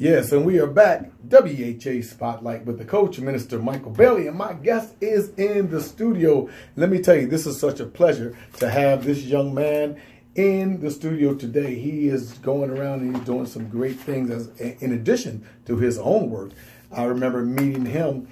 Yes, and we are back, WEHA Spotlight with the coach, Minister Michael Bailey, and my guest is in the studio. Let me tell you, this is such a pleasure to have this young man in the studio today. He is going around and he's doing some great things in addition to his own work. I remember meeting him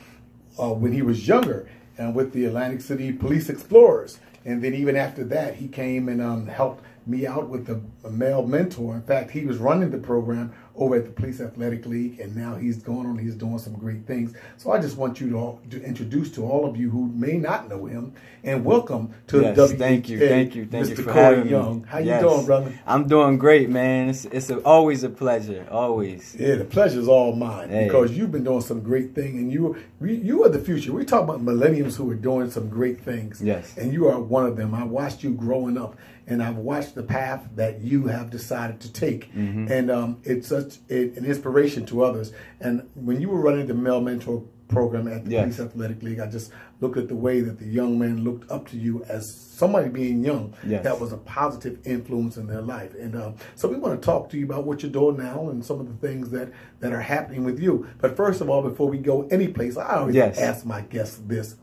when he was younger and with the Atlantic City Police Explorers. And then even after that, he came and helped me out with a male mentor. In fact, he was running the program over at the Police Athletic League, and now he's going on, he's doing some great things. So I just want you to introduce to all of you who may not know him, and welcome to WEHA. Thank you Mr. for Corey having Young. me. How you doing, brother? I'm doing great, man. It's always a pleasure, always. Yeah, the pleasure's all mine because you've been doing some great things, and you are the future. We talk about millennials who are doing some great things. Yes. And you are one of them. I watched you growing up, and I've watched the path that you have decided to take. And it's such an inspiration to others. And when you were running the Male Mentor program at the Police Athletic League, I just looked at the way that the young men looked up to you as somebody being young. That was a positive influence in their life. And so we want to talk to you about what you're doing now and some of the things that are happening with you. But first of all, before we go any place, I always ask my guests this.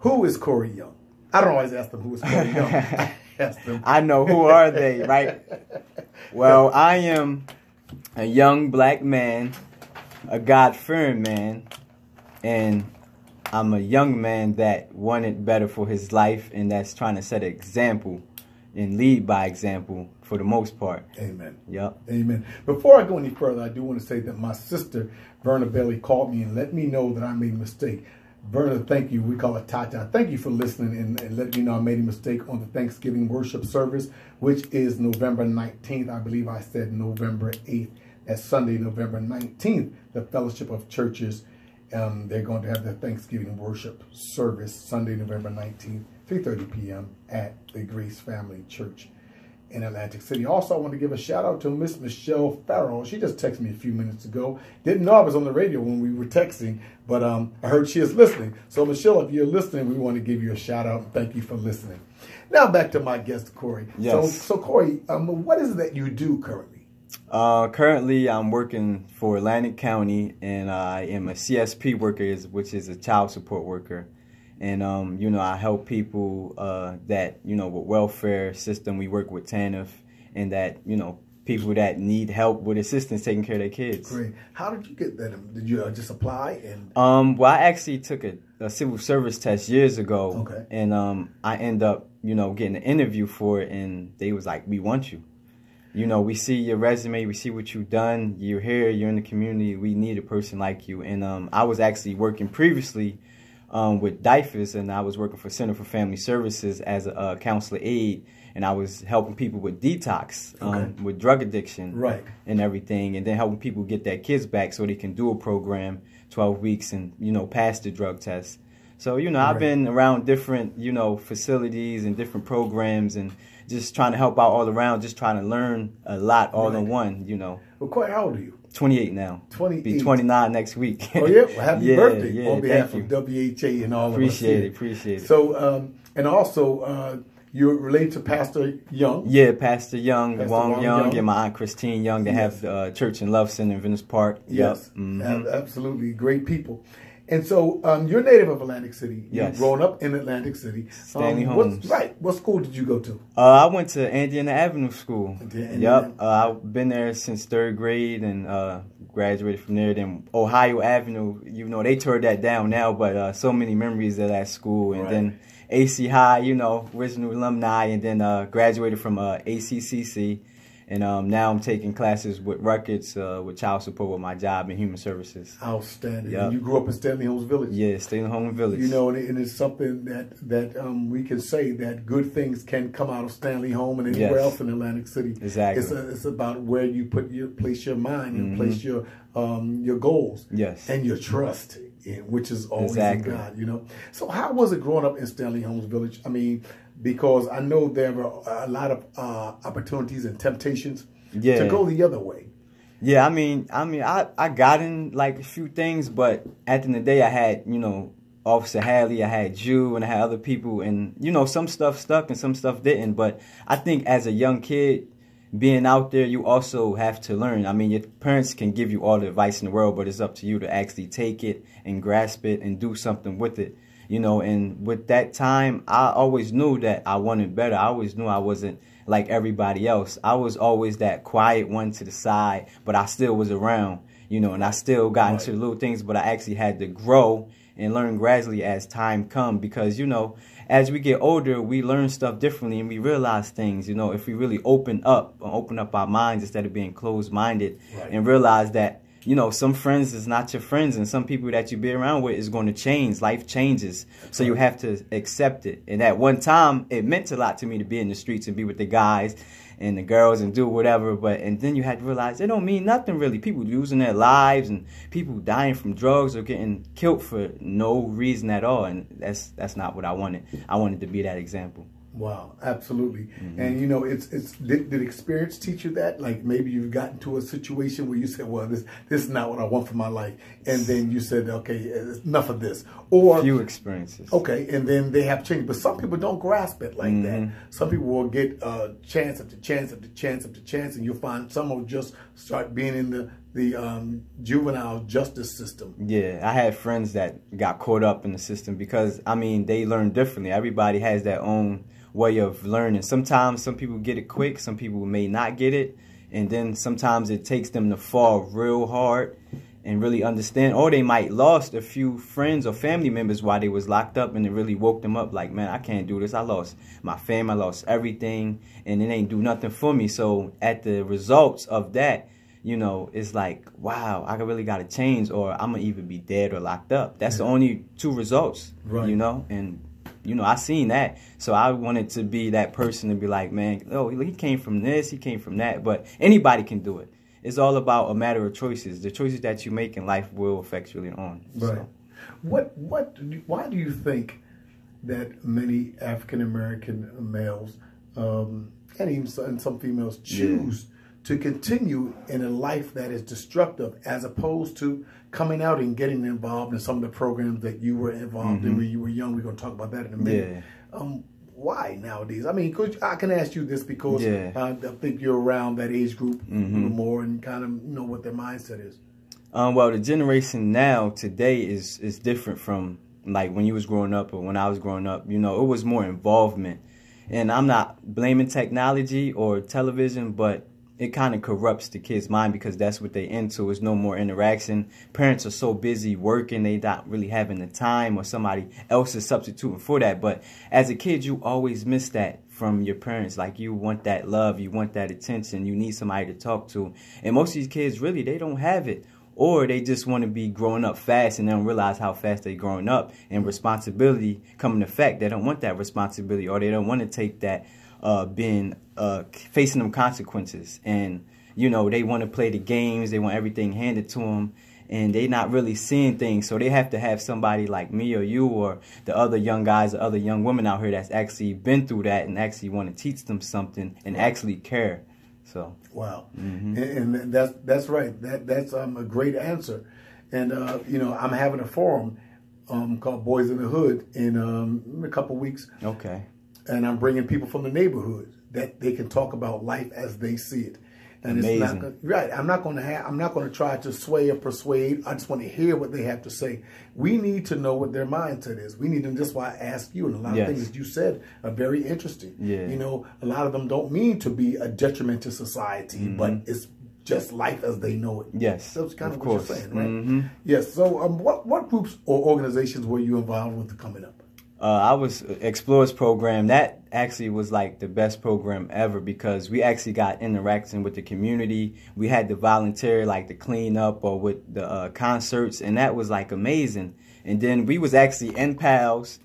Who is Corey Young? I don't always ask them who is Corey Young. I know, who are they, right? Well, I am a young black man, a God-fearing man, and I'm a young man that wanted better for his life, and that's trying to set an example and lead by example for the most part. Amen. Yep. Amen. Before I go any further, I do want to say that my sister, Verna Bailey, called me and let me know that I made a mistake. Verna, thank you. We call it Tata. Thank you for listening and letting me know I made a mistake on the Thanksgiving worship service, which is November 19th. I believe I said November 8th. That's Sunday, November 19th. The Fellowship of Churches, they're going to have their Thanksgiving worship service Sunday, November 19th, 3:30 p.m. at the Grace Family Church in Atlantic City. Also, I want to give a shout out to Miss Michelle Farrell. She just texted me a few minutes ago. Didn't know I was on the radio when we were texting, but I heard she is listening. So Michelle, if you're listening, we want to give you a shout out and thank you for listening. Now back to my guest, Corey. Yes. So Corey, what is it that you do currently? Currently, I'm working for Atlantic County, and I am a CSP worker, which is a child support worker. And, I help people that, with welfare system. We work with TANF and that, people that need help with assistance taking care of their kids. Great. How did you get that? Did you just apply? Well, I actually took a civil service test years ago. Okay. And I ended up, getting an interview for it, and they was like, we want you. We see your resume, we see what you've done. You're here, you're in the community. We need a person like you. And I was actually working previously with DIFAS, and I was working for Center for Family Services as a counselor aide, and I was helping people with detox, with drug addiction, and everything, and then helping people get their kids back so they can do a program, 12 weeks, and pass the drug test. So I've been around different facilities and different programs, and just trying to help out all around, just trying to learn a lot all in one. Well, Corey, how old are you? 28 now. 28. Be 29 next week. Oh, yeah? Well, happy birthday on behalf of WEHA and all of us. Appreciate it. So, and also, you're related to Pastor Young? Yeah, Pastor Young, Wong Young, and my Aunt Christine Young. They have Church and Love Center in Venice Park. Yes, absolutely. Great people. And so, you're native of Atlantic City. You've grown up in Atlantic City. Stanley Holmes. What school did you go to? I went to Indiana Avenue School. I've been there since 3rd grade and graduated from there. Then Ohio Avenue, they tore that down now, but so many memories of that school. And then AC High, original alumni, and then graduated from ACCC. And now I'm taking classes with Ruckus, with child support with my job in human services. Outstanding. And you grew up in Stanley Holmes Village? Yeah, Stanley Holmes Village. And it's something that we can say that good things can come out of Stanley Home and anywhere else in Atlantic City. Exactly. It's about where you place your mind and place your goals. And your trust, which is always in God. So how was it growing up in Stanley Holmes Village? I mean, because I know there were a lot of opportunities and temptations to go the other way. Yeah, I got in like a few things, but at the end of the day, I had, Officer Hadley, I had you, and I had other people, and, some stuff stuck and some stuff didn't. But I think as a young kid, being out there, you also have to learn. I mean, your parents can give you all the advice in the world, but it's up to you to actually take it and grasp it and do something with it. And with that time, I always knew that I wanted better. I always knew I wasn't like everybody else. I was always that quiet one to the side, but I still was around, and I still got into the little things, but I actually had to grow and learn gradually as time come, because, as we get older, we learn stuff differently and we realize things, if we really open up our minds instead of being closed-minded, and realize that, some friends is not your friends, and some people that you be around with is going to change. Life changes. So you have to accept it. And at one time, it meant a lot to me to be in the streets and be with the guys and the girls and do whatever. And then you had to realize it don't mean nothing really. People losing their lives and people dying from drugs or getting killed for no reason at all. And that's not what I wanted. I wanted to be that example. Wow, absolutely. And did experience teach you that? Like maybe you've gotten to a situation where you said, well, this is not what I want for my life. And then you said, okay, enough of this. Or few experiences. Okay, and then they have changed. But some people don't grasp it like that. Some people will get chance after chance after chance after chance, and you'll find some will just start being in the juvenile justice system. Yeah, I had friends that got caught up in the system because, they learn differently. Everybody has their own way of learning. Sometimes some people get it quick, some people may not get it, and then sometimes it takes them to fall real hard and really understand, or they might lost a few friends or family members while they was locked up, and it really woke them up like, man, I can't do this. I lost my fam, I lost everything, and it ain't do nothing for me. So at the results of that, it's like, wow, I really got to change, or I'm going to either be dead or locked up. That's the only two results, and I seen that. So I wanted to be that person to be like, man, he came from this, he came from that. But anybody can do it. It's all about a matter of choices. The choices that you make in life will affect you later on. Right. So. Why do you think that many African American males and even some females choose to continue in a life that is destructive, as opposed to coming out and getting involved in some of the programs that you were involved in when you were young? We're going to talk about that in a minute. Why nowadays? I can ask you this because I think you're around that age group a little more and kind of know what their mindset is. Well, the generation now today is different from like when you was growing up or when I was growing up. It was more involvement. And I'm not blaming technology or television, but it kind of corrupts the kid's mind because that's what they into. There's no more interaction. Parents are so busy working, they not really having the time, or somebody else is substituting for that. But as a kid, you always miss that from your parents. Like, you want that love, you want that attention, you need somebody to talk to. And most of these kids, really, they don't have it. Or they just want to be growing up fast and they don't realize how fast they're growing up. And responsibility coming to effect, they don't want that responsibility, or they don't want to take that facing them consequences. And they want to play the games, they want everything handed to them, and they not really seeing things. So they have to have somebody like me or you or the other young guys or other young women out here that's actually been through that and actually want to teach them something and actually care. So wow. And that's right. That's a great answer. And I'm having a forum called Boys in the Hood in a couple weeks. Okay. And I'm bringing people from the neighborhood that they can talk about life as they see it. And amazing. It's not right. I'm not going to try to sway or persuade. I just want to hear what they have to say. We need to know what their mindset is. We need to. That's why I asked you, and a lot of things that you said are very interesting. Yeah. A lot of them don't mean to be a detriment to society, but it's just life as they know it. Yes, that's kind of what you're saying, right? Yes. So, what groups or organizations were you involved with coming up? I was Explorers program. That actually was like the best program ever because we actually got interaction with the community. We had to volunteer like to clean up or with the concerts, and that was like amazing. And then we was actually in pals,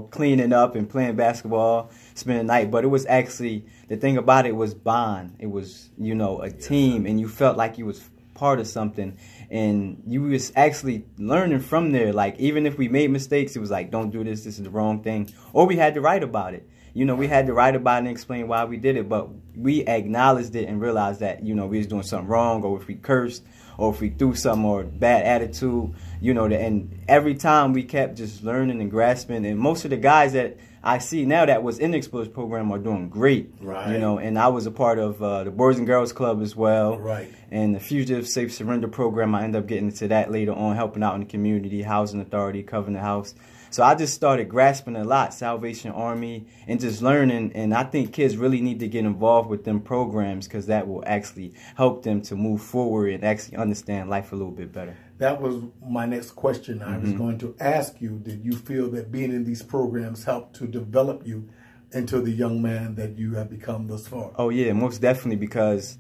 cleaning up and playing basketball, spending the night. But it was actually, the thing about it was bond. It was, a team, and you felt like you was part of something, and you was actually learning from there. Like, even if we made mistakes, it was like, don't do this, this is the wrong thing, or we had to write about it. We had to write about it and explain why we did it, but we acknowledged it and realized that we was doing something wrong, or if we cursed, or if we threw something, or bad attitude, and every time we kept just learning and grasping. And most of the guys that I see now that was in the Explorers program are doing great. Right. You know, and I was a part of the Boys and Girls Club as well. Right. And the Fugitive Safe Surrender program, I ended up getting into that later on, helping out in the community, Housing Authority, Covenant House. So I just started grasping a lot, Salvation Army, and just learning. And I think kids really need to get involved with them programs because that will actually help them to move forward and actually understand life a little bit better. That was my next question. I was going to ask you, did you feel that being in these programs helped to develop you into the young man that you have become thus far? Oh, yeah, most definitely, because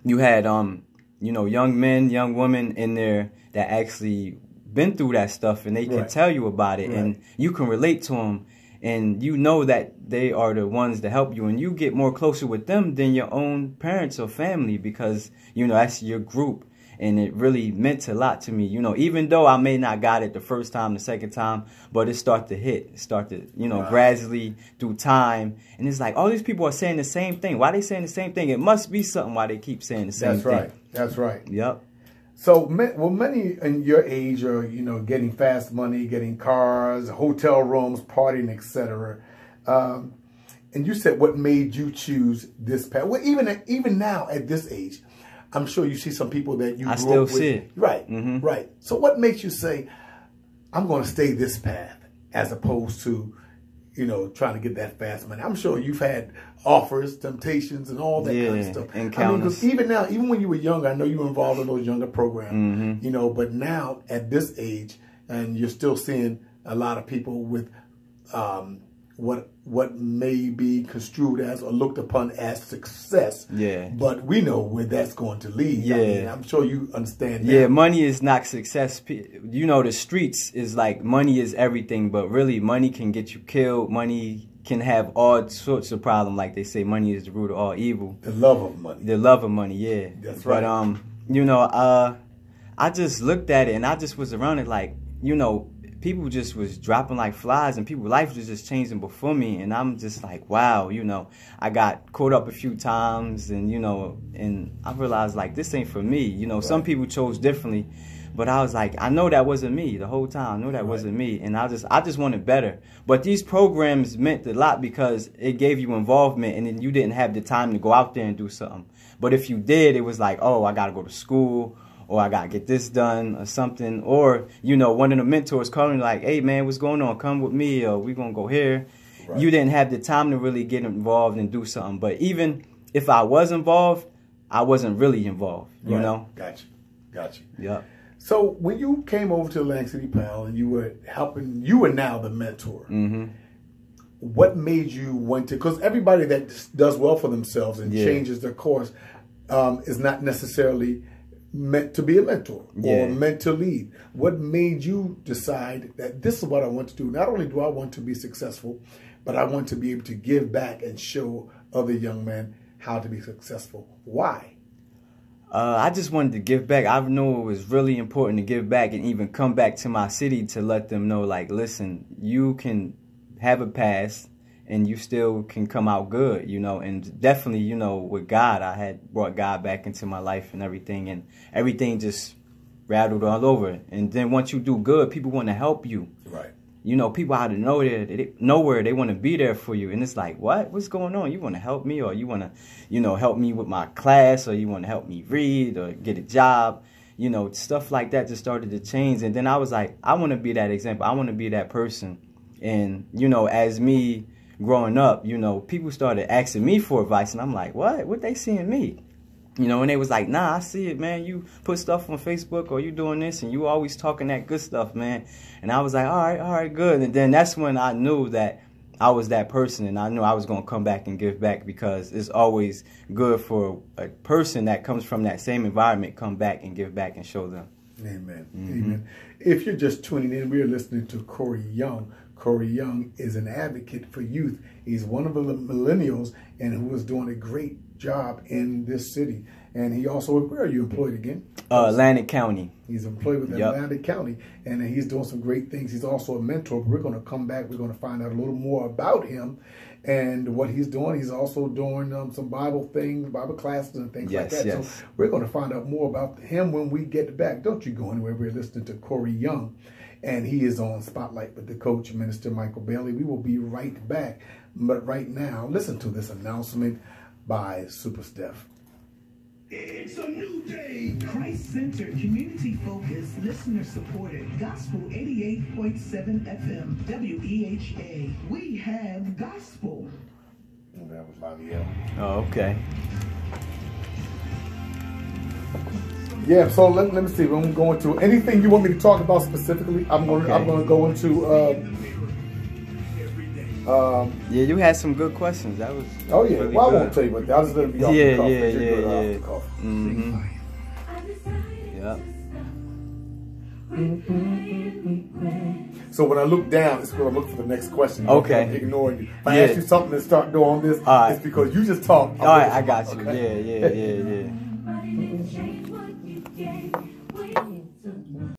you had, you know, young men, young women in there that actually been through that stuff, and they can tell you about it, and you can relate to them, and you know that they are the ones to help you, and you get more closer with them than your own parents or family because, you know, that's your group. And it really meant a lot to me, you know, even though I may not got it the first time, the second time, but it started to hit. It started, you know, gradually through time. And it's like, all these people are saying the same thing. Why are they saying the same thing? It must be something why they keep saying the same thing. That's right. That's right. Yep. So, well, many in your age are, you know, getting fast money, getting cars, hotel rooms, partying, etc. And you said what made you choose this path? Well, even now at this age, I'm sure you see some people that you grew I still up with. see it. Right, right. So what makes you say, I'm going to stay this path as opposed to, you know, trying to get that fast money? I'm sure you've had offers, temptations, and all that kind of stuff. Encounters. I mean, because even now, even when you were younger, I know you were involved in those younger programs, you know, but now at this age, and you're still seeing a lot of people with what may be construed as or looked upon as success. Yeah. But we know where that's going to lead. Yeah. I mean, I'm sure you understand that. Yeah, money is not success. You know, the streets is like money is everything, but really money can get you killed. Money can have all sorts of problems. Like they say, money is the root of all evil. The love of money. The love of money, yeah. That's right. But, you know, I just looked at it and I just was around it like, you know, people just was dropping like flies and people's life was just changing before me. And I'm just like, wow, you know, I got caught up a few times and, you know, and I realized like this ain't for me. You know, some people chose differently, but I was like, I know that wasn't me the whole time. I know that wasn't me. And I just wanted better. But these programs meant a lot because it gave you involvement and then you didn't have the time to go out there and do something. But if you did, it was like, oh, I got to go to school, or I got to get this done or something. Or, you know, one of the mentors calling like, hey, man, what's going on? Come with me or we're going to go here. Right. You didn't have the time to really get involved and do something. But even if I was involved, I wasn't really involved, you know? Gotcha. Yeah. So when you came over to Atlantic City, pal, and you were helping, you were now the mentor. What made you want to, because everybody that does well for themselves and changes their course is not necessarily meant to be a mentor or meant to lead. What made you decide that this is what I want to do? Not only do I want to be successful, but I want to be able to give back and show other young men how to be successful. Why? I just wanted to give back. I know it was really important to give back and even come back to my city to let them know, like, listen, you can have a past and you still can come out good, you know. And definitely, you know, with God, I had brought God back into my life and everything just rattled all over. And then once you do good, people want to help you. Right. You know, people out of nowhere, they want to be there for you. And it's like, what? What's going on? You want to help me, or you want to, you know, help me with my class, or you want to help me read or get a job? You know, stuff like that just started to change. And then I was like, I want to be that example. I want to be that person. And, you know, as me growing up, you know, people started asking me for advice. And I'm like, what? What they see in me? You know, and they was like, nah, I see it, man. You put stuff on Facebook or you doing this and you always talking that good stuff, man. And I was like, all right, good. And then that's when I knew that I was that person, and I knew I was going to come back and give back, because it's always good for a person that comes from that same environment, come back and give back and show them. Amen. Amen. If you're just tuning in, we are listening to Corey Young. Corey Young is an advocate for youth. He's one of the millennials and who is doing a great job in this city. And he also, where are you employed again? Atlantic County. He's employed with Atlantic County, and he's doing some great things. He's also a mentor. We're going to come back. We're going to find out a little more about him and what he's doing. He's also doing some Bible things, Bible classes and things like that. Yes. So we're going to find out more about him when we get back. Don't you go anywhere. We're listening to Corey Young. and he is on Spotlight with the coach, Minister Michael Bailey. We will be right back. But right now, listen to this announcement by Super Steph. It's a new day. Christ-centered, community-focused, listener-supported, Gospel 88.7 FM, WEHA. We have gospel. That was Laniel. Oh, okay. Yeah, so let me see. I'm going to anything you want me to talk about specifically. I'm going to go into. Yeah, you had some good questions. That was. Oh yeah, really well, good. I won't tell you what that was going to be. Off the cuff. Off the cuff. Mm-hmm. Yep. So when I look down, it's going to look for the next question. Okay. I'm ignoring you. If I ask you something and start doing this, all right. It's because you just talked. All right, I got you. Okay? Yeah.